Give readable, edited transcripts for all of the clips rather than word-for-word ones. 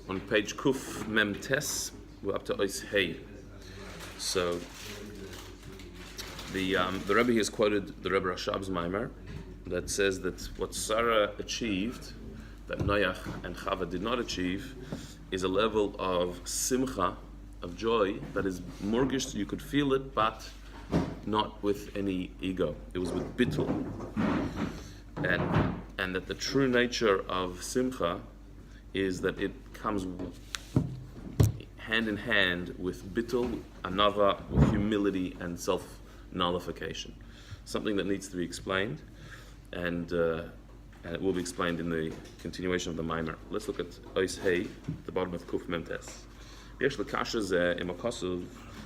on page Kuf Mem Tes, we're up to Ois Hey. So the Rebbe has quoted the Rebbe Rashab's maamar that says that what Sarah achieved, that Noach and Chava did not achieve, is a level of simcha, of joy, that is morgish, you could feel it, but not with any ego. It was with bittul. And that the true nature of simcha is that it comes hand in hand with bittul, anava, with humility and self-nullification. Something that needs to be explained, and it will be explained in the continuation of the maamar. Let's look at Ois Hey, the bottom of Kuf Mem Tes.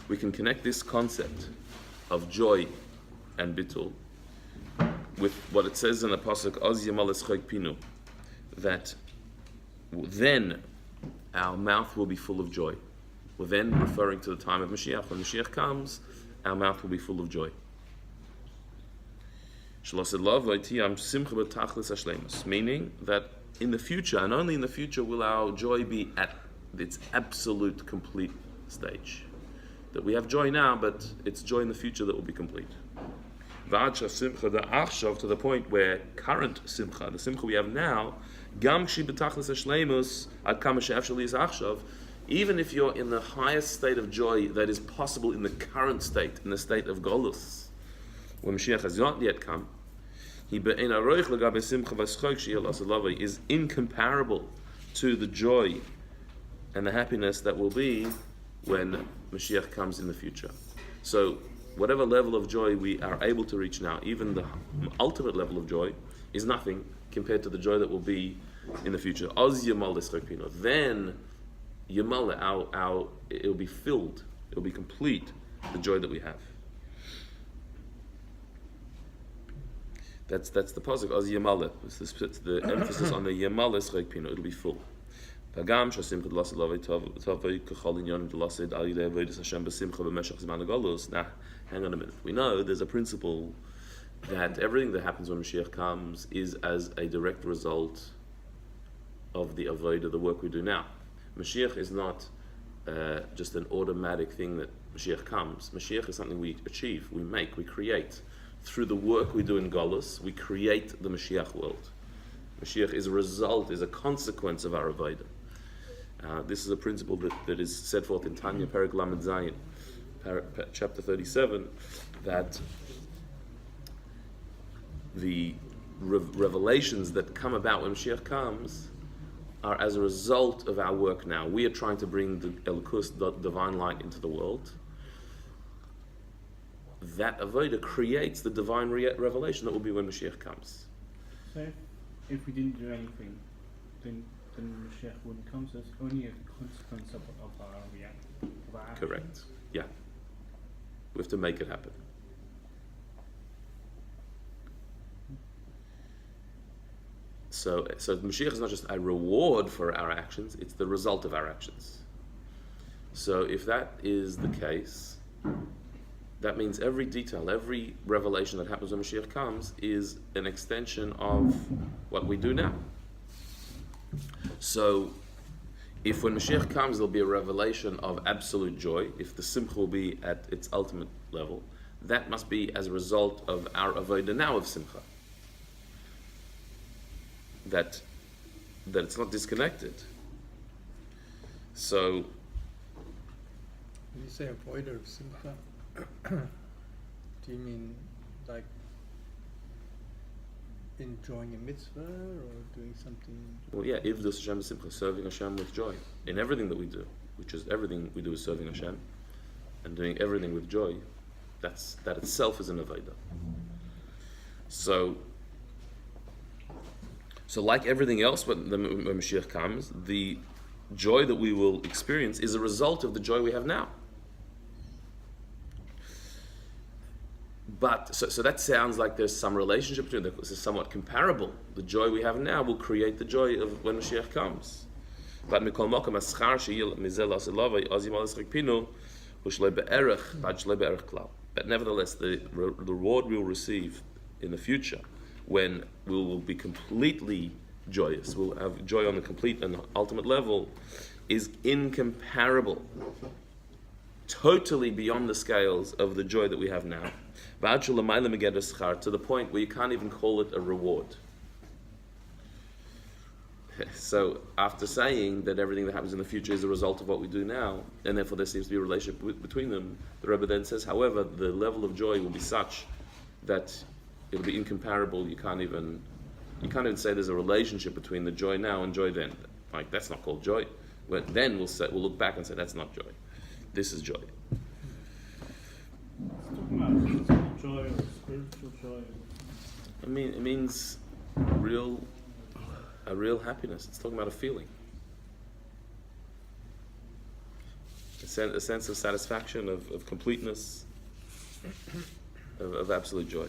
We can connect this concept of joy and bittul with what it says in the pasuk Oz Yamalis Chayk Pinu, that then our mouth will be full of joy. We're then referring to the time of Moshiach. When Moshiach comes, our mouth will be full of joy. Meaning that in the future, and only in the future, will our joy be at its absolute complete stage. That we have joy now, but it's joy in the future that will be complete. To the point where current simcha, the simcha we have now, even if you're in the highest state of joy that is possible in the current state, in the state of Golus, when Moshiach has not yet come, is incomparable to the joy and the happiness that will be when Moshiach comes in the future. So whatever level of joy we are able to reach now, even the ultimate level of joy, is nothing compared to the joy that will be in the future. Then Yamal, it will be filled, it will be complete, the joy that we have. That's the pasuk Oz Yamale. It's the emphasis on the Yamale Schreik Pino. It'll be full. Now, hang on a minute. We know there's a principle that everything that happens when Mashiach comes is as a direct result of the avodah, the work we do now. Mashiach is not just an automatic thing that Mashiach comes. Mashiach is something we achieve, we make, we create. Through the work we do in Golus, we create the Mashiach world. Mashiach is a result, is a consequence of our avodah. This is a principle that is set forth in Tanya Perek Lamed Zayin, chapter 37, that the revelations that come about when Mashiach comes are as a result of our work now. We are trying to bring the Elokus, the divine light, into the world. That avodah creates the divine revelation that will be when Mashiach comes. So if we didn't do anything, then Moshiach wouldn't come, so it's only a consequence of our reaction. Correct. Yeah. We have to make it happen. So Moshiach is not just a reward for our actions, it's the result of our actions. So if that is the case, that means every detail, every revelation that happens when Moshiach comes is an extension of what we do now. So, if when Mashiach comes, there'll be a revelation of absolute joy, if the simcha will be at its ultimate level, that must be as a result of our avodah now of simcha. That it's not disconnected. So, when you say avodah of simcha, do you mean like enjoying a mitzvah or doing something? Well, yeah, Ivdus Hashem Simcha, serving Hashem with joy in everything that we do, which is everything we do is serving Hashem and doing everything with joy. That itself is an avodah. So like everything else, when Mashiach comes, the joy that we will experience is a result of the joy we have now. But so that sounds like there's some relationship between them. This is somewhat comparable. The joy we have now will create the joy of when Mashiach comes. But nevertheless, the reward we will receive in the future, when we will be completely joyous, we'll have joy on the complete and ultimate level, is incomparable, totally beyond the scales of the joy that we have now. To the point where you can't even call it a reward. So after saying that everything that happens in the future is a result of what we do now, and therefore there seems to be a relationship between them, the Rebbe then says, however, the level of joy will be such that it'll be incomparable. You can't even say there's a relationship between the joy now and joy then. Like, that's not called joy. Then we'll look back and say that's not joy. This is joy. Talking about physical joy or spiritual joy. I mean, it means a real happiness. It's talking about a feeling, a sense of satisfaction, of completeness, of absolute joy.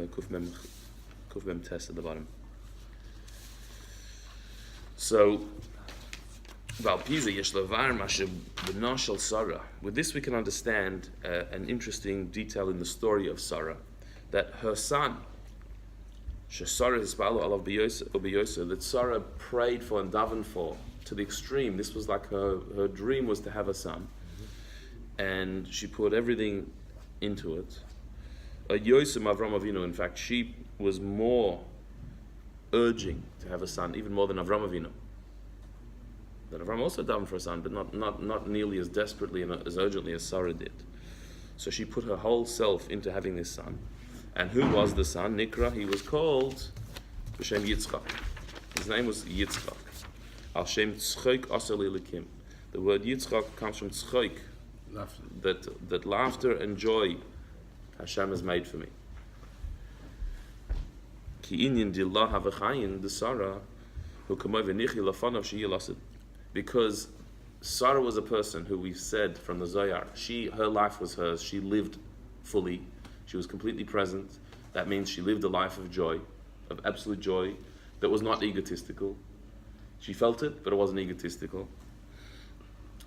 Kuf mem test at the bottom. So, with this we can understand an interesting detail in the story of Sarah, that her son, that Sarah prayed for and davened for to the extreme. This was like her dream was to have a son, and she put everything into it. In fact, she was more urging to have a son, even more than Avram Avinu. That Avram also davened for a son, but not nearly as desperately and as urgently as Sarah did. So she put her whole self into having this son. And who was the son? Nikra. He was called B'Shem Yitzchak. His name was Yitzchak. Al Shem Tzchoik Aser Li'Elikim. The word Yitzchak comes from Tzchoik, that laughter and joy Hashem has made for me. Ki inyan dillah havachayin the Sarah who kamay v'nichi lafanav sheyilasid. Because Sarah was a person who we've said from the Zohar, her life was hers. She lived fully. She was completely present. That means she lived a life of joy, of absolute joy, that was not egotistical. She felt it, but it wasn't egotistical.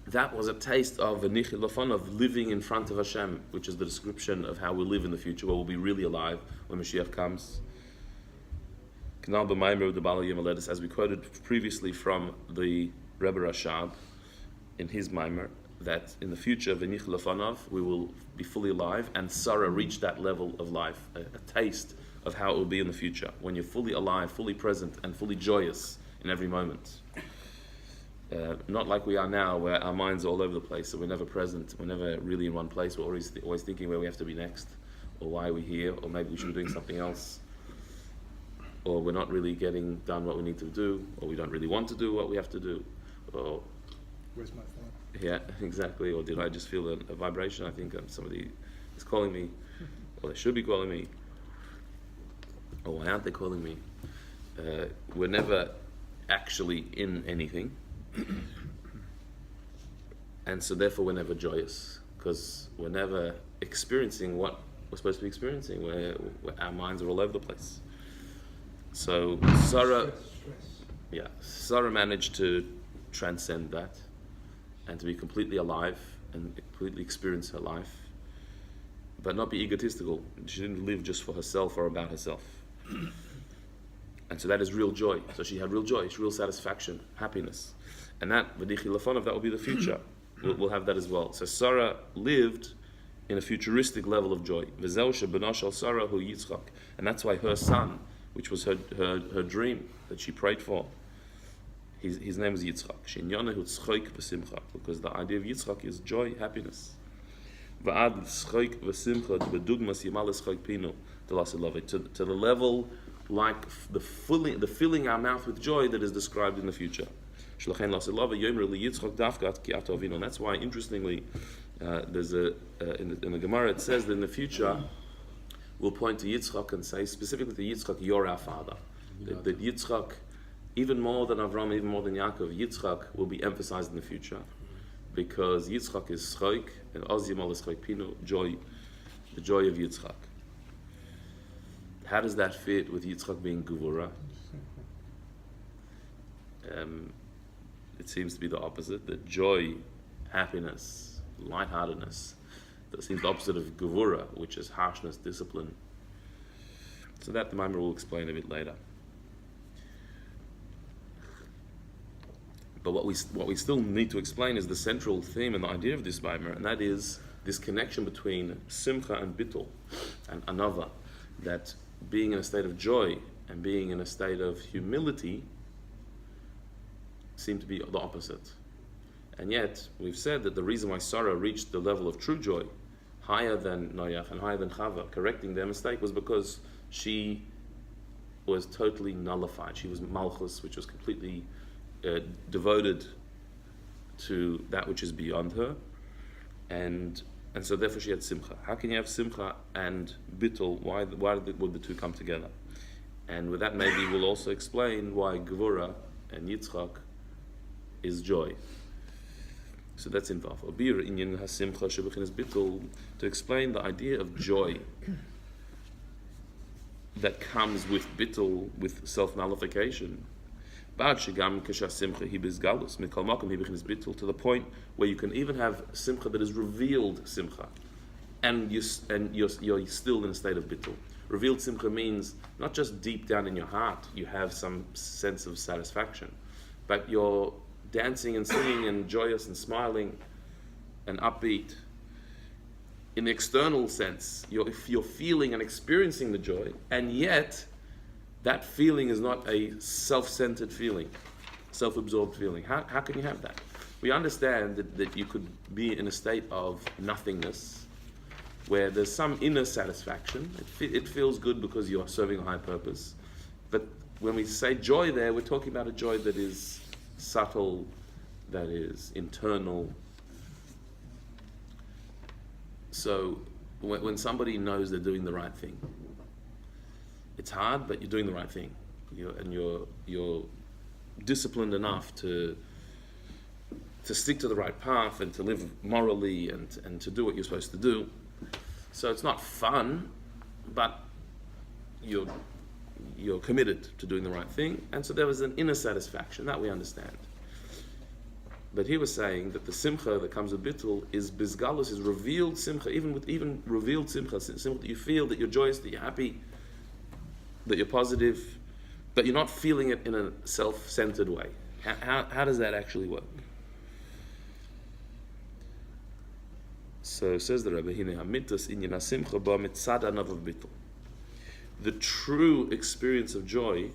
That was a taste of v'nichi lafanav, of living in front of Hashem, which is the description of how we'll live in the future, where we'll be really alive when Moshiach comes. Kanal b'maamar of the Baal Yom, as we quoted previously from the Rebbe Rashab in his maamar, that in the future, v'nichi lafanav, we will be fully alive, and Sarah reached that level of life, a taste of how it will be in the future, when you're fully alive, fully present, and fully joyous in every moment. Not like we are now, where our minds are all over the place, so we're never present, we're never really in one place, we're always thinking where we have to be next, or why are we here, or maybe we should be doing something else, or we're not really getting done what we need to do, or we don't really want to do what we have to do, or Where's my phone? yeah, exactly, or did I just feel a vibration? I think somebody is calling me, or they should be calling me, or why aren't they calling me? We're never actually in anything. And so therefore we're never joyous, because we're never experiencing what we're supposed to be experiencing, where our minds are all over the place. So Sarah managed to transcend that and to be completely alive and completely experience her life, but not be egotistical. She didn't live just for herself or about herself. And so that is real joy. So she had real joy, real satisfaction, happiness. And that, v'nichi lafanav, that will be the future. We'll have that as well. So Sarah lived in a futuristic level of joy. V'zeu shebenash al Sarah hu Yitzchak. And that's why her son, which was her dream that she prayed for, his name was Yitzchak. She'inyanehu tzchoik v'simcha. Because the idea of Yitzchak is joy, happiness. V'ad tzchoik v'simcha b'dugmas yimal tzchoik pinu to the level like the filling our mouth with joy that is described in the future. And that's why, interestingly, there's in the Gemara it says that in the future we'll point to Yitzchak and say specifically to Yitzchak, you're our father. That Yitzchak, even more than Avram, even more than Yaakov, Yitzchak will be emphasized in the future, because Yitzchak is Schoik and Oz Yimal is Schoik Pinu, joy, the joy of Yitzchak. How does that fit with Yitzchak being Gevurah? It seems to be the opposite, that joy, happiness, lightheartedness That seems the opposite of gevura, which is harshness, discipline. So that the maamar will explain a bit later. But what we still need to explain is the central theme and the idea of this maamar, and that is this connection between simcha and bittul and anava, that being in a state of joy and being in a state of humility seem to be the opposite. And yet, we've said that the reason why Sarah reached the level of true joy, higher than Noach and higher than Chava, correcting their mistake, was because she was totally nullified. She was malchus, which was completely devoted to that which is beyond her, and so therefore she had simcha. How can you have simcha and bittul? Why would the two come together? And with that, maybe we'll also explain why Gevura and Yitzchak is joy. So that's involved. Obir inyan hasimcha shebechinas bittul, to explain the idea of joy that comes with bittul, with self-nullification. To the point where you can even have simcha that is revealed simcha, and you're still in a state of bittul. Revealed simcha means not just deep down in your heart you have some sense of satisfaction, but you're dancing and singing and joyous and smiling and upbeat. In the external sense, you're feeling and experiencing the joy, and yet that feeling is not a self-centered feeling, self-absorbed feeling. How can you have that? We understand that you could be in a state of nothingness, where there's some inner satisfaction. It feels good because you are serving a high purpose. But when we say joy there, we're talking about a joy that is subtle, that is internal. So when somebody knows they're doing the right thing, it's hard, but you're doing the right thing. You're disciplined enough to stick to the right path and to live morally and to do what you're supposed to do. So it's not fun, but you're committed to doing the right thing, and so there was an inner satisfaction that we understand. But he was saying that the simcha that comes with bittul is bizgalus, is revealed simcha, even revealed simcha that you feel, that you're joyous, that you're happy, that you're positive, but you're not feeling it in a self-centered way. How does that actually work? So says the Rebbe, the true experience of joy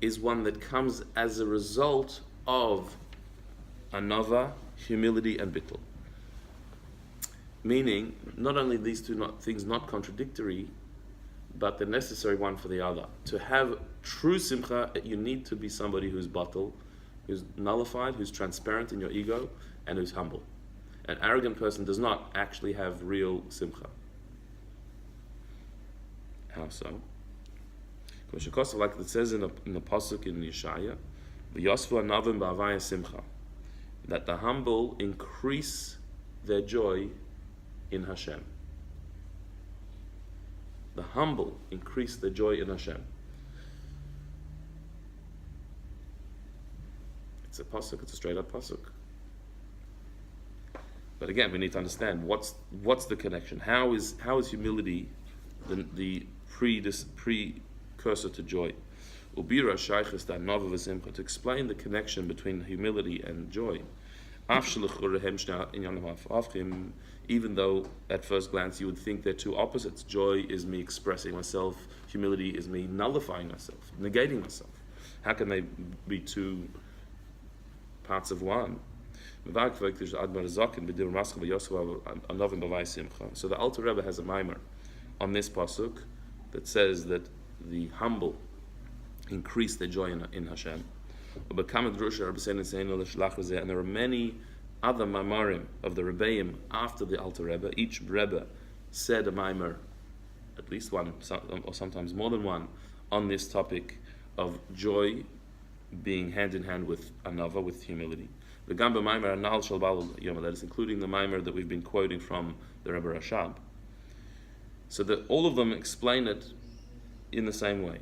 is one that comes as a result of anava, humility, and bittul. Meaning, not only these two things not contradictory, but the necessary one for the other. To have true simcha, you need to be somebody who's batal, who's nullified, who's transparent in your ego, and who's humble. An arrogant person does not actually have real simcha. How so? Like it says in the pasuk in Yeshaya, "V'yosvu anavim ba'avaya simcha," that the humble increase their joy in Hashem. The humble increase their joy in Hashem. It's a pasuk. It's a straight up pasuk. But again, we need to understand what's the connection. How is humility the precursor to joy? Ubira shaychus da nava v'simcha, to explain the connection between humility and joy. Even though at first glance you would think they're two opposites. Joy is me expressing myself, humility is me nullifying myself, negating myself. How can they be two parts of one? So the Alter Rebbe has a maamar on this pasuk that says that the humble increase their joy in Hashem. And there are many other maamarim of the Rebbeim after the Alter Rebbe. Each Rebbe said a maamar, at least one, or sometimes more than one, on this topic of joy being hand in hand with anava, with humility. The Gamba maamar anal shel bal yom, that is including the maamar that we've been quoting from the Rebbe Rashab. So that all of them explain it in the same way.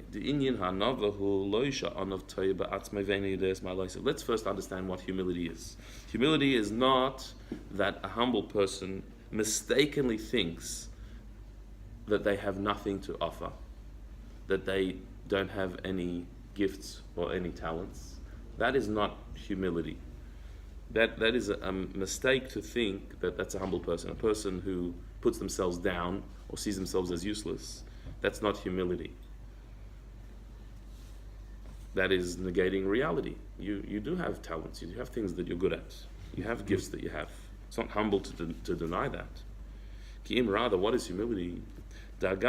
Let's first understand what humility is. Humility is not that a humble person mistakenly thinks that they have nothing to offer, that they don't have any gifts or any talents, that is not humility. That is a mistake to think that that's a humble person. A person who puts themselves down or sees themselves as useless, that's not humility. That is negating reality. You do have talents, you have things that you're good at, you have gifts that you have. It's not humble to deny that. Ki'im, rather, what is humility? That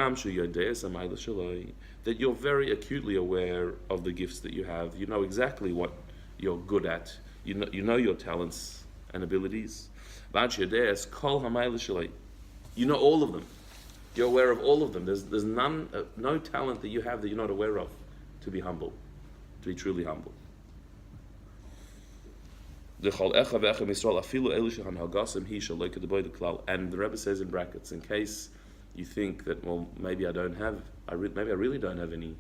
you're very acutely aware of the gifts that you have. You know exactly what you're good at. You know your talents and abilities. You know all of them. You're aware of all of them. There's no talent that you have that you're not aware of to be humble, to be truly humble. And the Rebbe says in brackets, in case you think that, well, maybe I really don't have any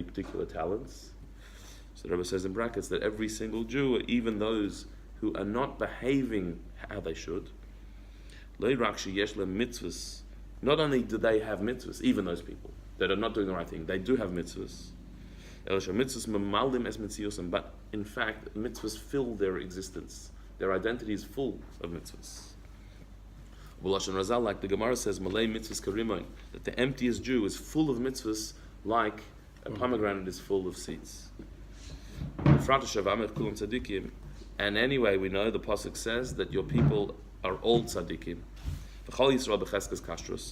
particular talents. So the Rebbe says in brackets that every single Jew, even those who are not behaving how they should, not only do they have mitzvahs, even those people that are not doing the right thing, they do have mitzvahs. But in fact, mitzvahs fill their existence. Their identity is full of mitzvahs. Like the Gemara says, that the emptiest Jew is full of mitzvahs like a pomegranate is full of seeds. And anyway, we know the pasuk says that your people are all tzaddikim.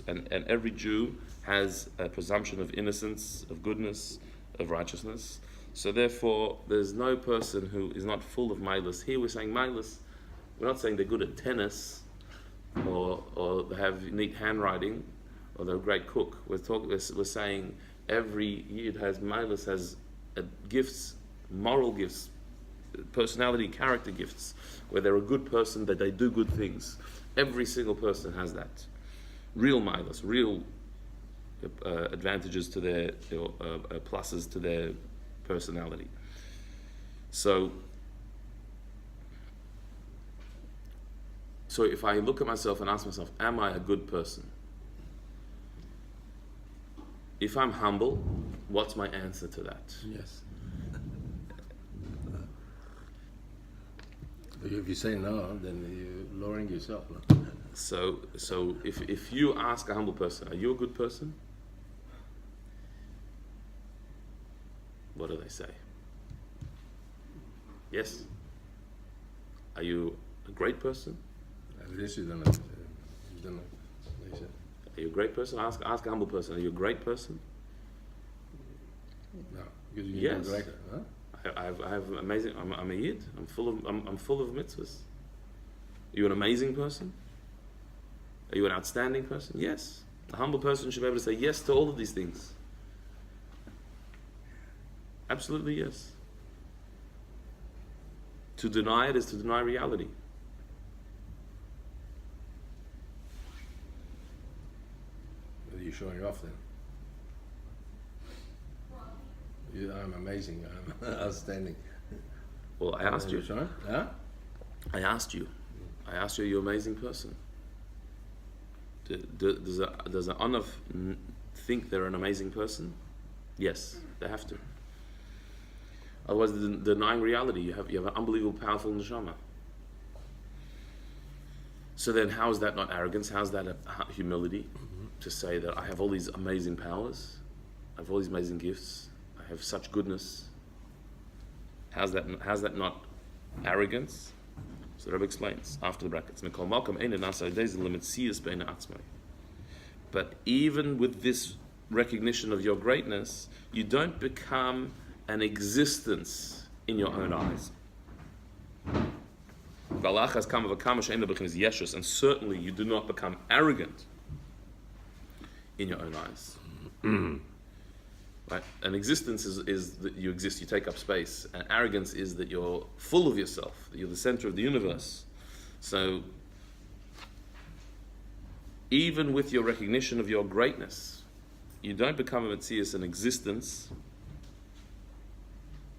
And every Jew has a presumption of innocence, of goodness, of righteousness. So therefore, there's no person who is not full of milas. Here we're saying milas. We're not saying they're good at tennis, or they have neat handwriting, or they're a great cook. We're saying every yid has milas, has gifts, moral gifts, personality, character gifts, where they're a good person, that they do good things. Every single person has that. Real milas, real advantages to their, pluses to their personality. So if I look at myself and ask myself, am I a good person? If I'm humble, what's my answer to that? Yes. If you say no, then you're lowering yourself. So if you ask a humble person, are you a good person? What do they say? Yes. Are you a great person? This you don't know. They said. Are you a great person? Ask a humble person. Are you a great person? No, because you yes. don't like it, huh? I have amazing. I'm a yid. I'm full of mitzvahs. Are you an amazing person? Are you an outstanding person? Yes. A humble person should be able to say yes to all of these things. Absolutely yes. To deny it is to deny reality. Are you showing off then? I'm amazing. I'm outstanding. Well, I asked you. Sorry? Huh? I asked you. Are you an amazing person? Does an Anav think they're an amazing person? Yes, they have to. Otherwise, they're denying reality. You have an unbelievable, powerful neshama. So then, how is that not arrogance? How is that a humility? To say that I have all these amazing powers, I have all these amazing gifts, I have such goodness. How's that not arrogance? So the Rebbe explains after the brackets. But even with this recognition of your greatness, you don't become an existence in your own eyes. And certainly you do not become arrogant in your own eyes. Right? An existence is that you exist, you take up space. And arrogance is that you're full of yourself, that you're the center of the universe. So even with your recognition of your greatness, you don't become a Metzias, an existence,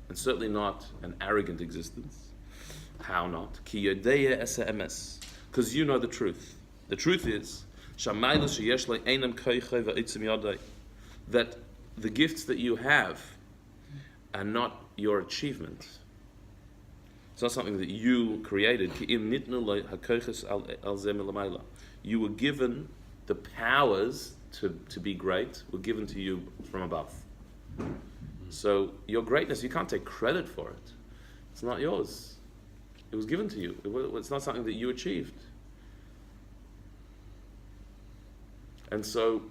and certainly not an arrogant existence. How not? Ki yodea esa emes. Because you know the truth. The truth is, that the gifts that you have are not your achievement. It's not something that you created. You were given the powers to be great, were given to you from above. So your greatness, you can't take credit for it. It's not yours. It was given to you. It's not something that you achieved. And so,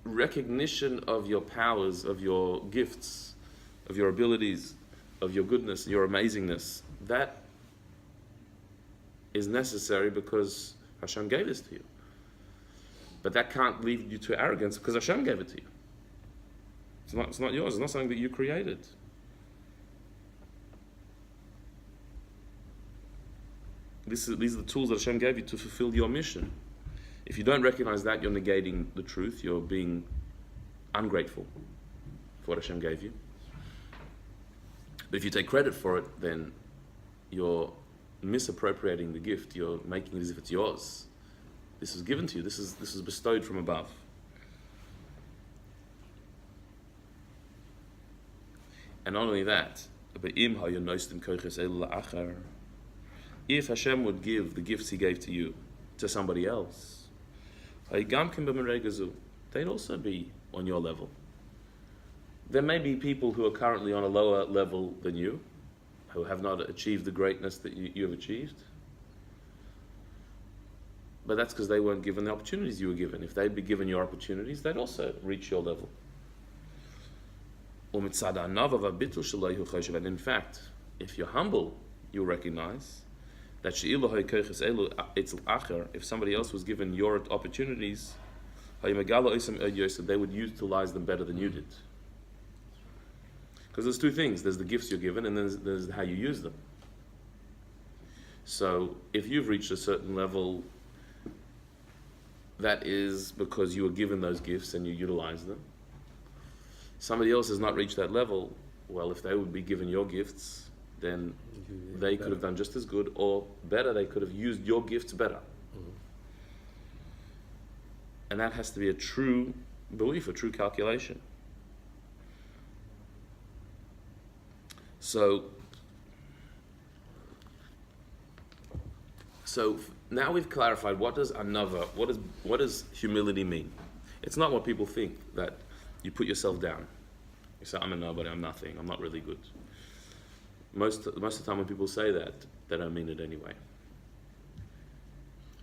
recognition of your powers, of your gifts, of your abilities, of your goodness, your amazingness, that is necessary because Hashem gave this to you. But that can't lead you to arrogance because Hashem gave it to you. It's not yours. It's not something that you created. These are the tools that Hashem gave you to fulfill your mission. If you don't recognize that, you're negating the truth. You're being ungrateful for what Hashem gave you. But if you take credit for it, then you're misappropriating the gift. You're making it as if it's yours. This is given to you. This is bestowed from above. And not only that, if Hashem would give the gifts He gave to you to somebody else, they'd also be on your level. There may be people who are currently on a lower level than you, who have not achieved the greatness that you have achieved. But that's because they weren't given the opportunities you were given. If they'd be given your opportunities, they'd also reach your level. And in fact, if you're humble, you'll recognize that if somebody else was given your opportunities, they would utilize them better than you did. Because there's two things. There's the gifts you're given, and there's how you use them. So if you've reached a certain level, that is because you were given those gifts and you utilize them. Somebody else has not reached that level. Well, if they would be given your gifts, then they could have done just as good, or better, they could have used your gifts better. And that has to be a true belief, a true calculation. So now we've clarified what does anava, what does humility mean? It's not what people think, that you put yourself down. You say, I'm a nobody, I'm nothing, I'm not really good. Most of the time when people say that, they don't mean it anyway.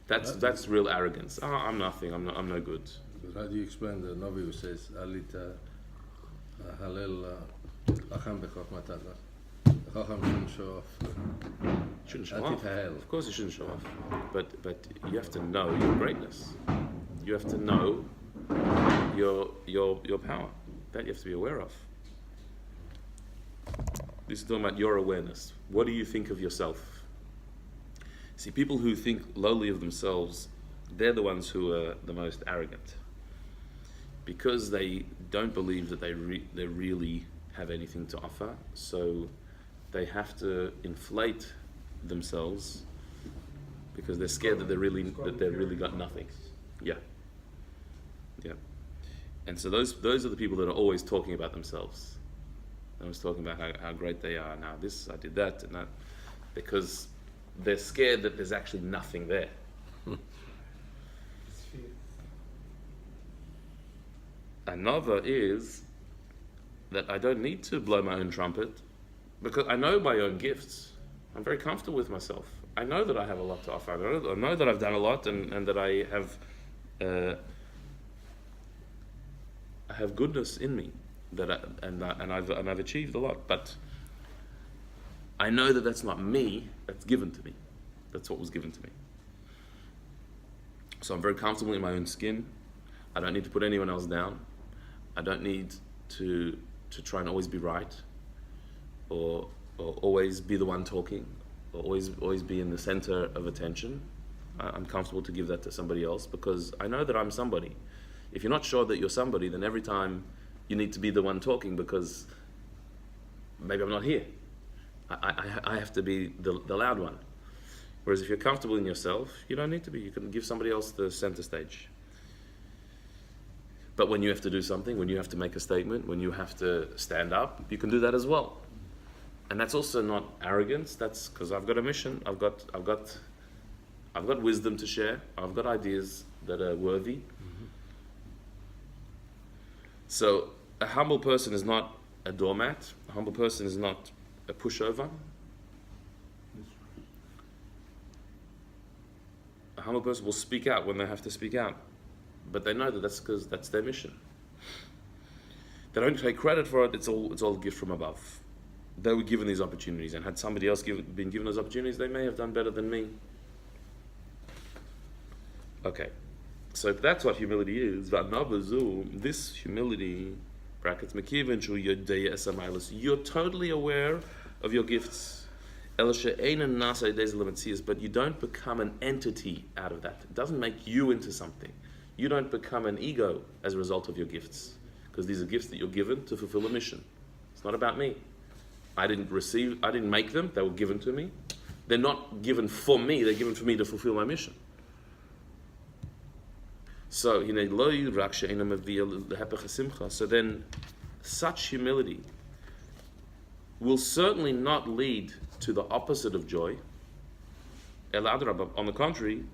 That's real arrogance. Oh, I'm nothing, I'm no good. But how do you explain the Navi who says, Alita Halel Acham Bechokmatat? Chacham shouldn't show off. Shouldn't show off. Of course you shouldn't show off. But you have to know your greatness. You have to know your power. That you have to be aware of. This is talking about your awareness. What do you think of yourself? See, people who think lowly of themselves, they're the ones who are the most arrogant. Because they don't believe that they really have anything to offer, so they have to inflate themselves because they're scared that they're really got nothing. Yeah. And so those are the people that are always talking about themselves. I was talking about how great they are. Now this, I did that, and that, because they're scared that there's actually nothing there. Another is that I don't need to blow my own trumpet because I know my own gifts. I'm very comfortable with myself. I know that I have a lot to offer. I know that I've done a lot and that I have goodness in me. I've achieved a lot, but I know that that's not me. That's given to me. That's what was given to me. So I'm very comfortable in my own skin. I don't need to put anyone else down. I don't need to try and always be right, or always be the one talking, or always be in the center of attention. I'm comfortable to give that to somebody else because I know that I'm somebody. If you're not sure that you're somebody, then every time you need to be the one talking because maybe I'm not here. I have to be the loud one. Whereas if you're comfortable in yourself, you don't need to be. You can give somebody else the center stage. But when you have to do something, when you have to make a statement, when you have to stand up, you can do that as well. And that's also not arrogance. That's because I've got a mission. I've got wisdom to share. I've got ideas that are worthy. Mm-hmm. So a humble person is not a doormat. A humble person is not a pushover. A humble person will speak out when they have to speak out. But they know that that's because that's their mission. They don't take credit for it. It's all a gift from above. They were given these opportunities, and had somebody else been given those opportunities, they may have done better than me. Okay, so if that's what humility is, this humility, brackets mekivin shu yodei esamailos, you're totally aware of your gifts. But you don't become an entity out of that. It doesn't make you into something. You don't become an ego as a result of your gifts, because these are gifts that you're given to fulfill a mission. It's not about me. I didn't make them, they were given to me. They're not given for me, they're given for me to fulfill my mission. So, so then such humility will certainly not lead to the opposite of joy. On the contrary,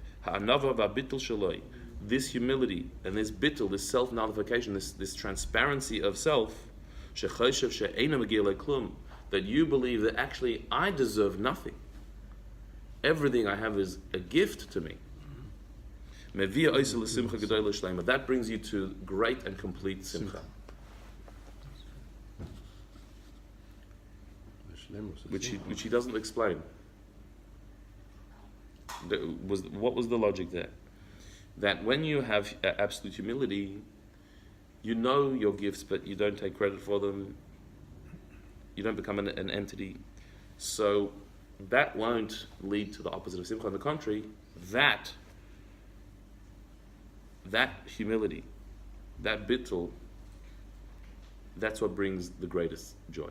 this humility and this bittul, this self-nullification, this transparency of self, that you believe that actually I deserve nothing. Everything I have is a gift to me. That brings you to great and complete simcha. Which he doesn't explain. What was the logic there? That when you have absolute humility, you know your gifts, but you don't take credit for them. You don't become an entity. So that won't lead to the opposite of simcha. On the contrary, that humility, that bittul, that's what brings the greatest joy.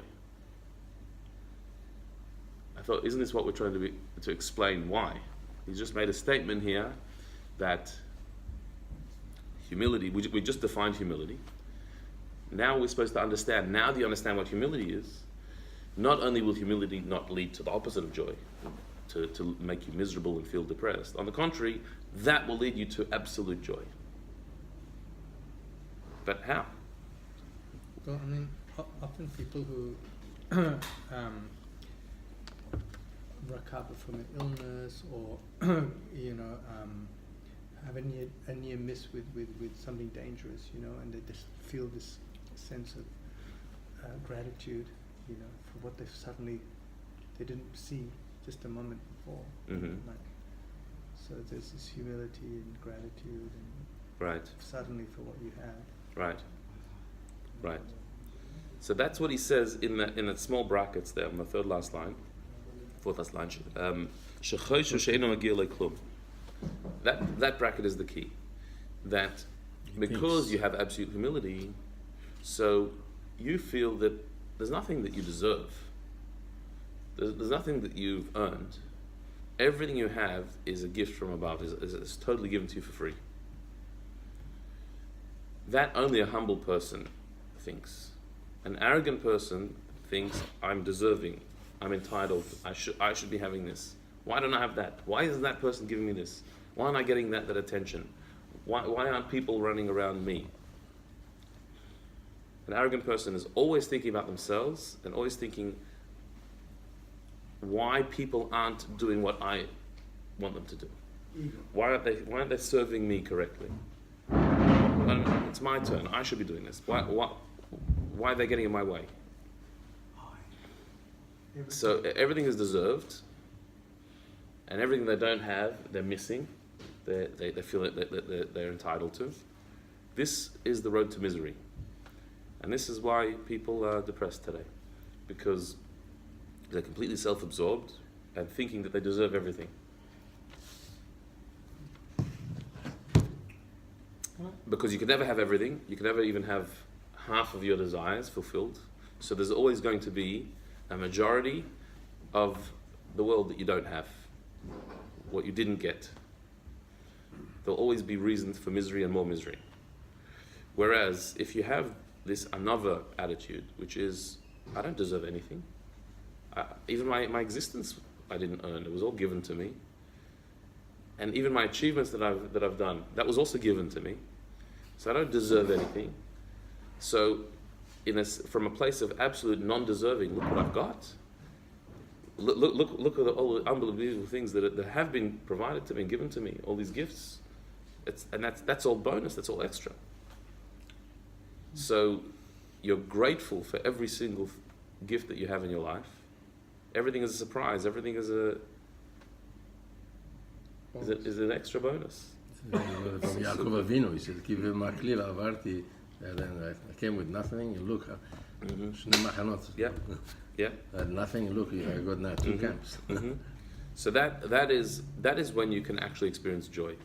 I thought, isn't this what we're trying to explain why? He's just made a statement here that humility, we just defined humility. Now we're supposed to understand, now that you understand what humility is, not only will humility not lead to the opposite of joy, to make you miserable and feel depressed. On the contrary, that will lead you to absolute joy. But how? Well, I mean, often people who recover from an illness or have a near miss with something dangerous, and they just feel this sense of gratitude, for what they didn't see just a moment before. Mm-hmm. So there's this humility and gratitude and right. suddenly for what you have. Right. So that's what he says in that small brackets there on the fourth last line. That bracket is the key. That because you have absolute humility, so you feel that there's nothing that you deserve. There's nothing that you've earned. Everything you have is a gift from above, is totally given to you for free. That only a humble person thinks. An arrogant person thinks, I'm deserving, I'm entitled, I should be having this. Why don't I have that? Why isn't that person giving me this? Why aren't I getting that attention? Why aren't people running around me? An arrogant person is always thinking about themselves and always thinking why people aren't doing what I want them to do. Why aren't they serving me correctly? It's my turn. I should be doing this. Why are they getting in my way? So everything is deserved, and everything they don't have, they're missing. They feel that they're entitled to. This is the road to misery, and this is why people are depressed today, because they're completely self-absorbed and thinking that they deserve everything. Because you can never have everything, you can never even have half of your desires fulfilled. So there's always going to be a majority of the world that you don't have. what you didn't get, there'll always be reasons for misery and more misery. Whereas if you have this another attitude, which is, I don't deserve anything. Even my existence I didn't earn. It was all given to me. And even my achievements that I've done, that was also given to me. So I don't deserve anything. So from a place of absolute non-deserving, look what I've got. Look at all the unbelievable things that have been provided to me and given to me, all these gifts. That's all bonus, that's all extra. So you're grateful for every single gift that you have in your life. Everything is a surprise, everything is an extra bonus. From Yaakov Avinu, he said, I came with nothing, you look, Yeah. Yeah. I had nothing, look, I got now 2 camps. So that is when you can actually experience joy,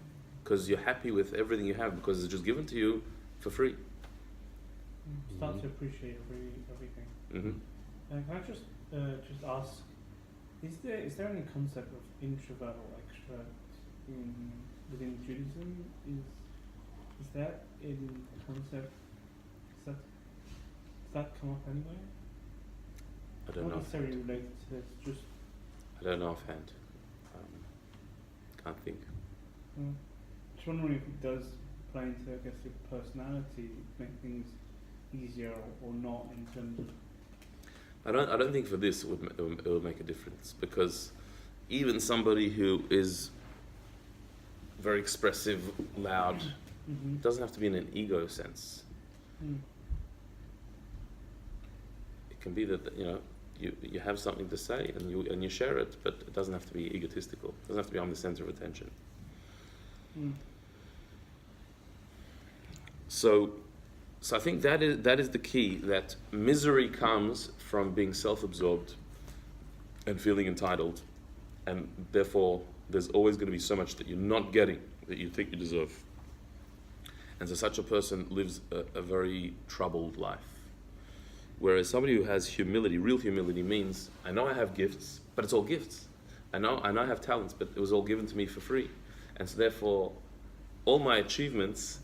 because you're happy with everything you have because it's just given to you for free. Start to appreciate everything. Can I just ask, is there any concept of introvert or extrovert within Judaism? Is that in concept? Does that come up anywhere? I don't know. Not necessarily related to this, just. I don't know offhand. Can't think. Just wondering if it does play into, I guess, your personality, make things easier or not in terms of. I don't think for this it would make a difference, because even somebody who is very expressive, loud, doesn't have to be in an ego sense. It can be that you have something to say and you share it, but it doesn't have to be egotistical. It doesn't have to be on the center of attention. So I think that is the key, that misery comes from being self-absorbed and feeling entitled, and therefore there's always going to be so much that you're not getting that you think you deserve. And so such a person lives a very troubled life. Whereas somebody who has humility, real humility, means, I know I have gifts, but it's all gifts. I know I have talents, but it was all given to me for free. And so therefore, all my achievements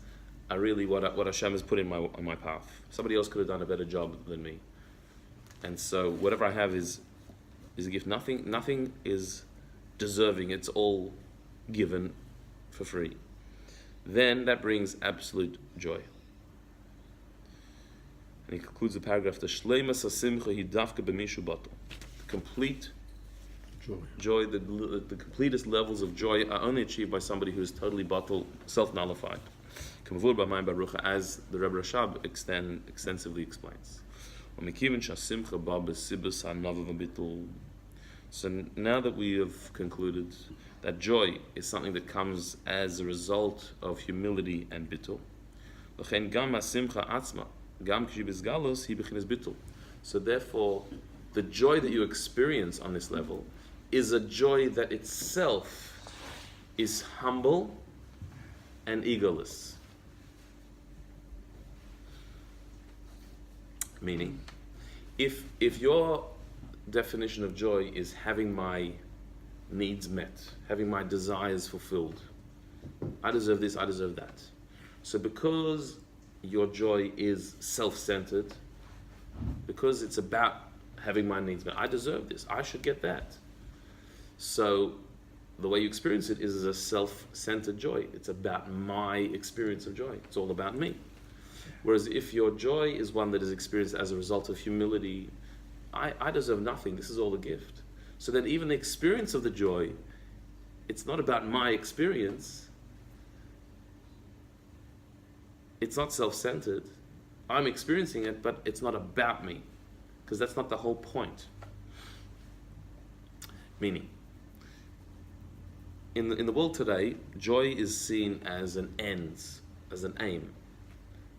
are really what Hashem has put in my path. Somebody else could have done a better job than me. And so whatever I have is a gift. Nothing is deserving. It's all given for free. Then that brings absolute joy. And he concludes the paragraph, the shleimas hasimcha hi dafka b'mishu batel. The complete joy, the completest levels of joy are only achieved by somebody who is totally batel, self-nullified. K'mavur b'mayim barucha, as the Rebbe Rashab extensively explains. So now that we have concluded that joy is something that comes as a result of humility and bittul, so therefore the joy that you experience on this level is a joy that itself is humble and egoless. Meaning, if your definition of joy is having my needs met, having my desires fulfilled, I deserve this, I deserve that. So because your joy is self-centered, because it's about having my needs met, I deserve this, I should get that. So the way you experience it is a self-centered joy. It's about my experience of joy. It's all about me. Whereas if your joy is one that is experienced as a result of humility, I deserve nothing, this is all a gift. So then even the experience of the joy, it's not about my experience. It's not self-centered. I'm experiencing it, but it's not about me, because that's not the whole point. Meaning, in the world today, joy is seen as an ends, as an aim.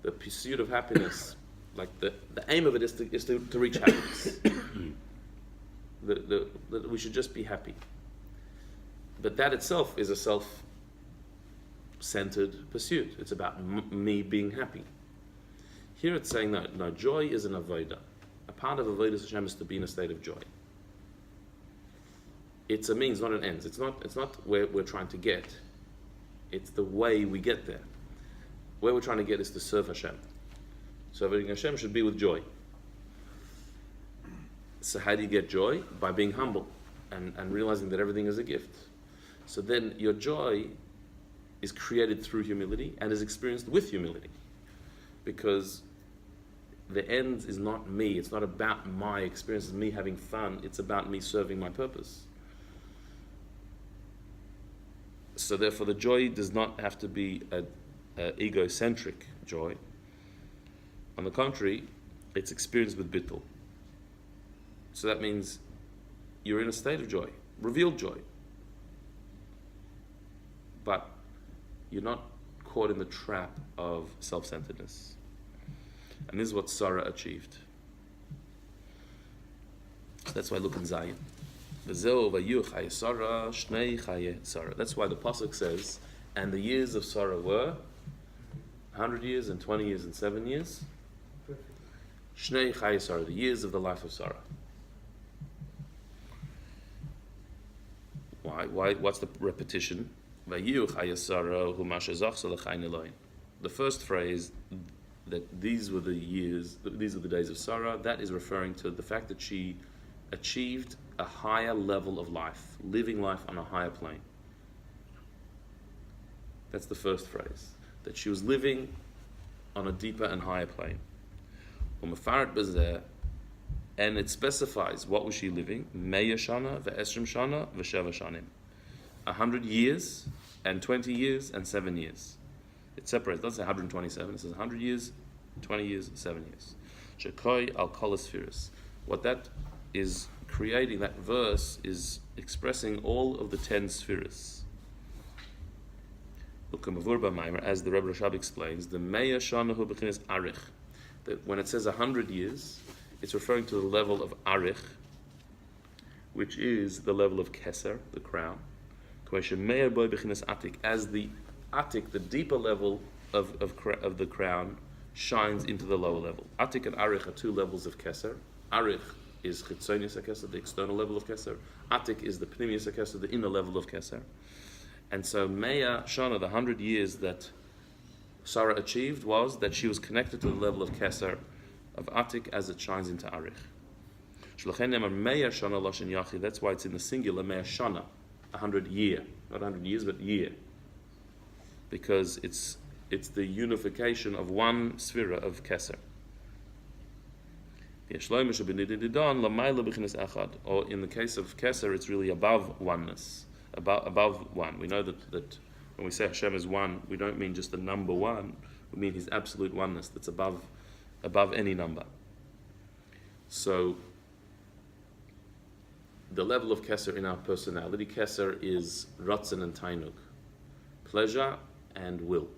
The pursuit of happiness, like the aim of it is to reach happiness. That we should just be happy. But that itself is a self-centered pursuit. It's about me being happy. Here it's saying no, joy is an avodah. A part of avodah Hashem is to be in a state of joy. It's a means, not an ends. It's not where we're trying to get. It's the way we get there. Where we're trying to get is to serve Hashem. Serving Hashem should be with joy. So how do you get joy? By being humble and realizing that everything is a gift. So then your joy is created through humility and is experienced with humility. Because the end is not me. It's not about my experience, it's me having fun. It's about me serving my purpose. So therefore the joy does not have to be an egocentric joy. On the contrary, it's experienced with bittul. So that means you're in a state of joy, revealed joy. But you're not caught in the trap of self-centeredness. And this is what Sarah achieved. So that's why look in Zion. That's why the pasuk says, and the years of Sarah were 100 years and 20 years and 7 years. Shnei Chaye Sarah, the years of the life of Sarah. Why? What's the repetition? The first phrase, that these were the years, these are the days of Sarah, that is referring to the fact that she achieved a higher level of life, living life on a higher plane. That's the first phrase, that she was living on a deeper and higher plane. And it specifies what was she living? Meya shana ve'esrim shana ve'sheva shanim. 100 years and 20 years and 7 years. It separates. It doesn't say 127. It says 100 years, 20 years, 7 years. Shekoi al kol spheres. What that is creating, that verse is expressing all of the 10 spheres. As the Rebbe Rashab explains, the Meya Shana hu b'chinas arich. That when it says 100 years, it's referring to the level of arich, which is the level of keser, the crown. As the atik, the deeper level of the crown, shines into the lower level. Atik and arich are two levels of keser. Arich is chitzonius keser, the external level of keser. Atik is the pnimius keser, the inner level of keser. And so Meya Shana, the 100 years that Sarah achieved, was that she was connected to the level of keser, of atik, as it shines into arich. That's why it's in the singular, Meya Shana, 100 year, not 100 years, but year, because it's the unification of one sphera of keser. Or in the case of keser, it's really above oneness, above one. We know that when we say Hashem is one, we don't mean just the number one. We mean His absolute oneness that's above any number. So the level of keser in our personality, keser is ratzon and tainug, pleasure and will,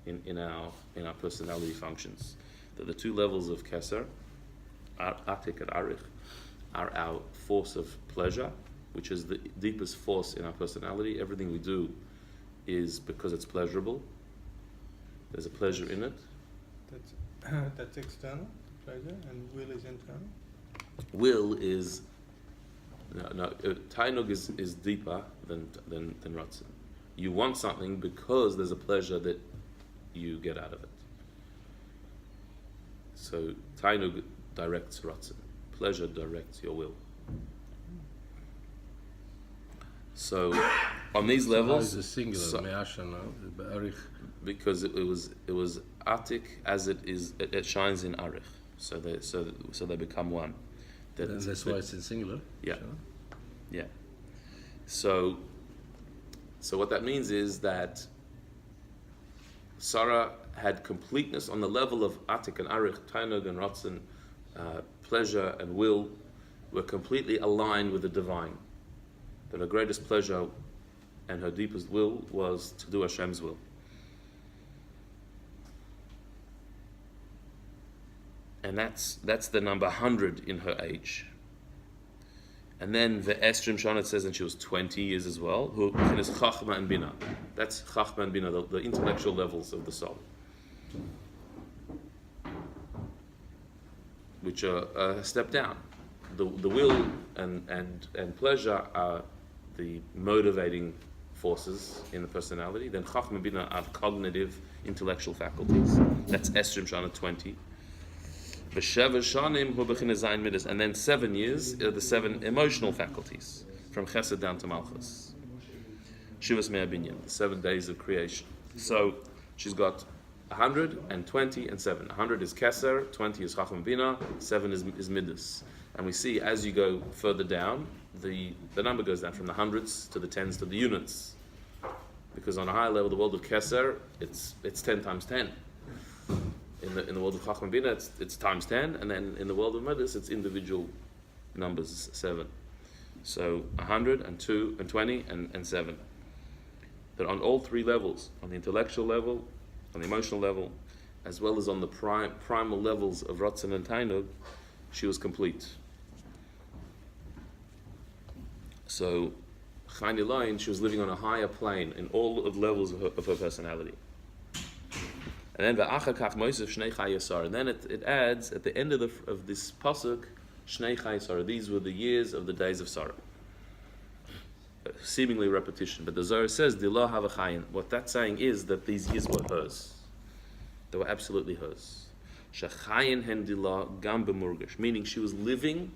in our personality functions. The two levels of keser, atik and arich, are our force of pleasure, which is the deepest force in our personality. Everything we do is because it's pleasurable. There's a pleasure in it. That's external pleasure, and will is internal. Will is tainug is deeper than ratzon. You want something because there's a pleasure that you get out of it. So tainug directs ratzon. Pleasure directs your will. So on these levels, the singular because it was atik as it shines in arich. So they become one. That's why it's in singular. Yeah, yeah. So what that means is that Sarah had completeness on the level of atik and arich, tainug and ratzon, pleasure and will were completely aligned with the divine. That her greatest pleasure and her deepest will was to do Hashem's will. And that's the number 100 in her age. And then the Estrim Shana, it says, and she was 20 years as well, who is Chachma and Bina. That's Chachma and Bina, the intellectual levels of the soul, which are a step down. the will and pleasure are the motivating forces in the personality. Then Chachma Bina are cognitive, intellectual faculties. That's Esrim Shana 20. V'sheva Shanim hu b'china zayin midas. And then 7 years are the 7 emotional faculties, from Chesed down to Malchus. Shivas Mea Binyan, the 7 days of creation. So she's got 120 and 7. 100 is Keser, 20 is Chacham Bina, 7 is Midas. And we see as you go further down, the number goes down from the hundreds to the tens to the units. Because on a higher level, the world of Keser, it's 10 times 10. In the world of Chacham Bina, it's times 10, and then in the world of Midas, it's individual numbers, 7. So 100 and 2 and 20 and 7. That on all 3 levels, on the intellectual level, on the emotional level, as well as on the primal levels of Ratzon and Tainug, she was complete. So, Chayin Elayin, she was living on a higher plane in all of the levels of her personality. And then V'achakach Moisef Shnei Chai Yasar. And then it adds at the end of this pasuk, Shnei Chai Yasar. These were the years of the days of Sarah. Seemingly repetition, but the Zohar says Dilah Hava Chayin. What that's saying is that these years were hers. They were absolutely hers. Shechayin hen Dilah Gam B'murgish, meaning she was living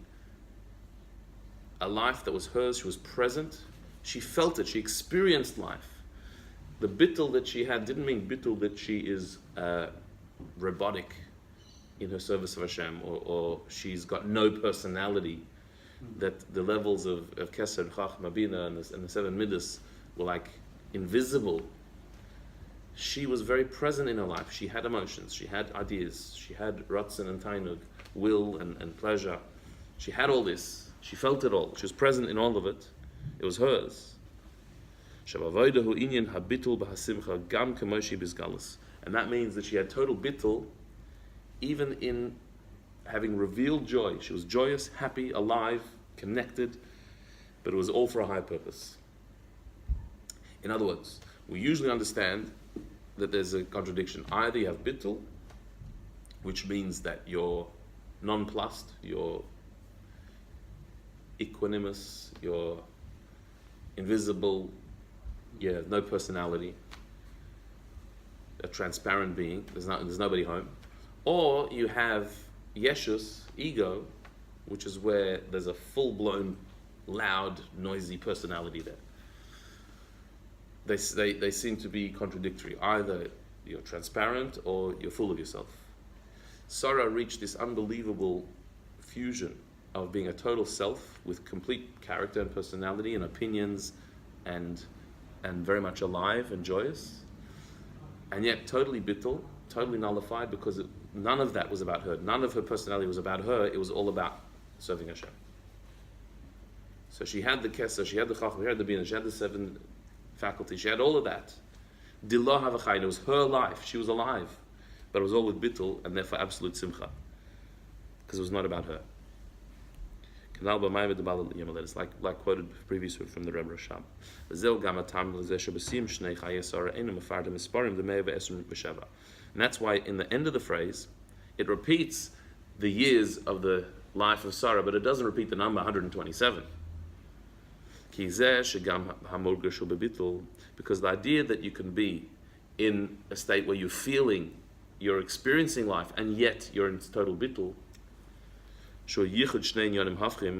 a life that was hers. She was present. She felt it. She experienced life. The bittul that she had didn't mean bittul that she is robotic in her service of Hashem, or she's got no personality. That the levels of Keser, Chachma Bina, and the 7 Midas were like invisible. She was very present in her life. She had emotions. She had ideas. She had Ratzon and Tainug, will and pleasure. She had all this. She felt it all. She was present in all of it. It was hers. And that means that she had total bittul, even in having revealed joy. She was joyous, happy, alive, connected, but it was all for a high purpose. In other words, we usually understand that there's a contradiction. Either you have bittul, which means that you're nonplussed, you're equanimous, you're invisible, you have no personality, a transparent being, there's nobody home. Or you have Yeshus, ego, which is where there's a full-blown, loud, noisy personality there. They seem to be contradictory. Either you're transparent or you're full of yourself. Sarah reached this unbelievable fusion of being a total self with complete character and personality and opinions and very much alive and joyous, and yet totally bittul, totally nullified, because none of that was about her. None of her personality was about her. It was all about serving Hashem. So she had the Kesser, she had the Chacham, she had the Bina, she had the 7 faculties, she had all of that. Dilah Havachayin, it was her life. She was alive, but it was all with bittul, and therefore absolute simcha, because it was not about her. It's like quoted previously from the Rebbe Rashab. And that's why in the end of the phrase, it repeats the years of the life of Sarah, but it doesn't repeat the number 127. Because the idea that you can be in a state where you're experiencing life, and yet you're in total bittul,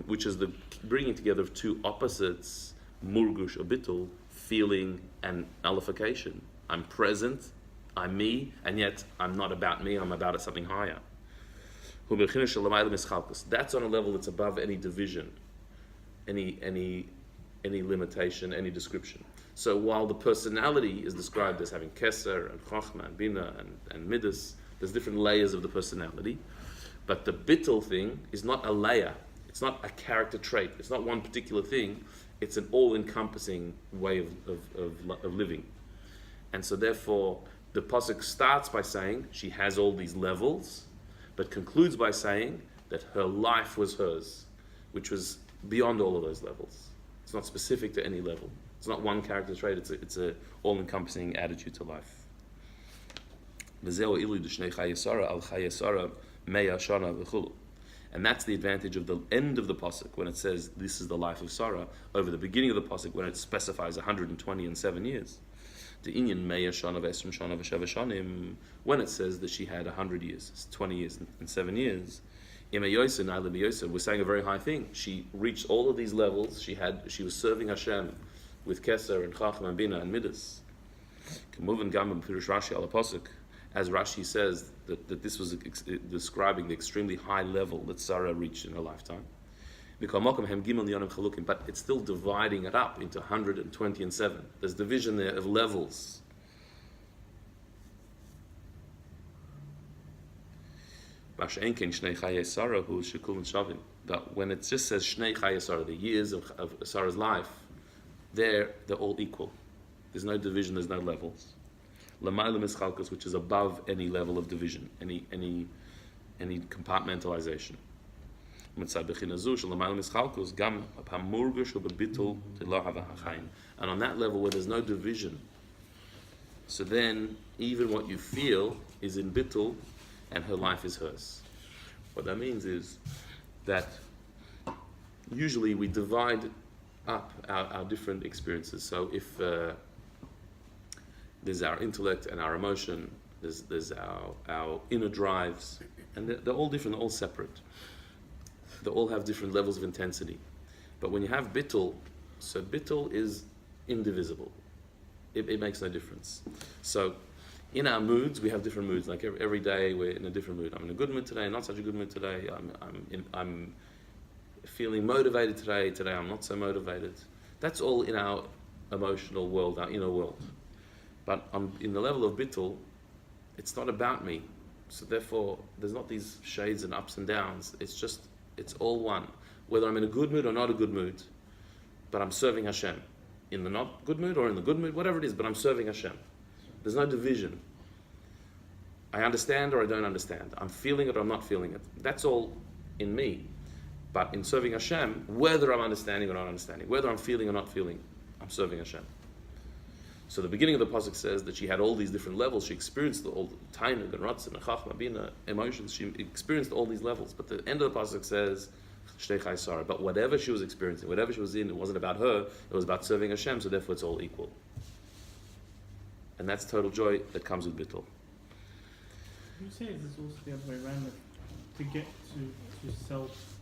which is the bringing together of 2 opposites, murgush or bittul, feeling and nullification. I'm present, I'm me, and yet I'm not about me, I'm about something higher. That's on a level that's above any division, any limitation, any description. So while the personality is described as having Keser and Chochma and Bina and Midas, there's different layers of the personality. But the bittul thing is not a layer. It's not a character trait. It's not one particular thing. It's an all-encompassing way of living. And so therefore, the pasuk starts by saying she has all these levels, but concludes by saying that her life was hers, which was beyond all of those levels. It's not specific to any level. It's not one character trait. It's a all-encompassing attitude to life. And that's the advantage of the end of the pasuk when it says this is the life of Sarah over the beginning of the pasuk when it specifies 127 years. The inyan meya shana v'esrim shana v'sheva shanim, when it says that she had 100 years, 20 years and 7 years. We're saying a very high thing. She reached all of these levels. She was serving Hashem with Keser and Chacham and Bina and Midas. As Rashi says that this was describing the extremely high level that Sarah reached in her lifetime. But it's still dividing it up into 120 and 7. There's division there of levels. That when it just says Shnei Chayei Sarah, the years of Sarah's life, they're all equal. There's no division, there's no levels. L'mayla mischalkus, which is above any level of division, any compartmentalization. And on that level where there's no division, so then even what you feel is in bittul, and her life is hers. What that means is that usually we divide up our different experiences. So if there's our intellect and our emotion, there's our inner drives, and they're all different, they're all separate. They all have different levels of intensity. But when you have bittul, so bittul is indivisible. It makes no difference. So in our moods, we have different moods. Like every day, we're in a different mood. I'm in a good mood today, not such a good mood today. I'm feeling motivated today. Today, I'm not so motivated. That's all in our emotional world, our inner world. But in the level of bittul, it's not about me. So therefore, there's not these shades and ups and downs. It's all one. Whether I'm in a good mood or not a good mood, but I'm serving Hashem. In the not good mood or in the good mood, whatever it is, but I'm serving Hashem. There's no division. I understand or I don't understand. I'm feeling it or I'm not feeling it. That's all in me. But in serving Hashem, whether I'm understanding or not understanding, whether I'm feeling or not feeling, I'm serving Hashem. So the beginning of the pasuk says that she had all these different levels. She experienced all the tainug and ratzon and chachma, bina, emotions. She experienced all these levels. But the end of the pasuk says, Shnei Chayei Sarah. But whatever she was experiencing, whatever she was in, it wasn't about her. It was about serving Hashem. So therefore, it's all equal. And that's total joy that comes with bittul. You say it's also the other way around, to get to self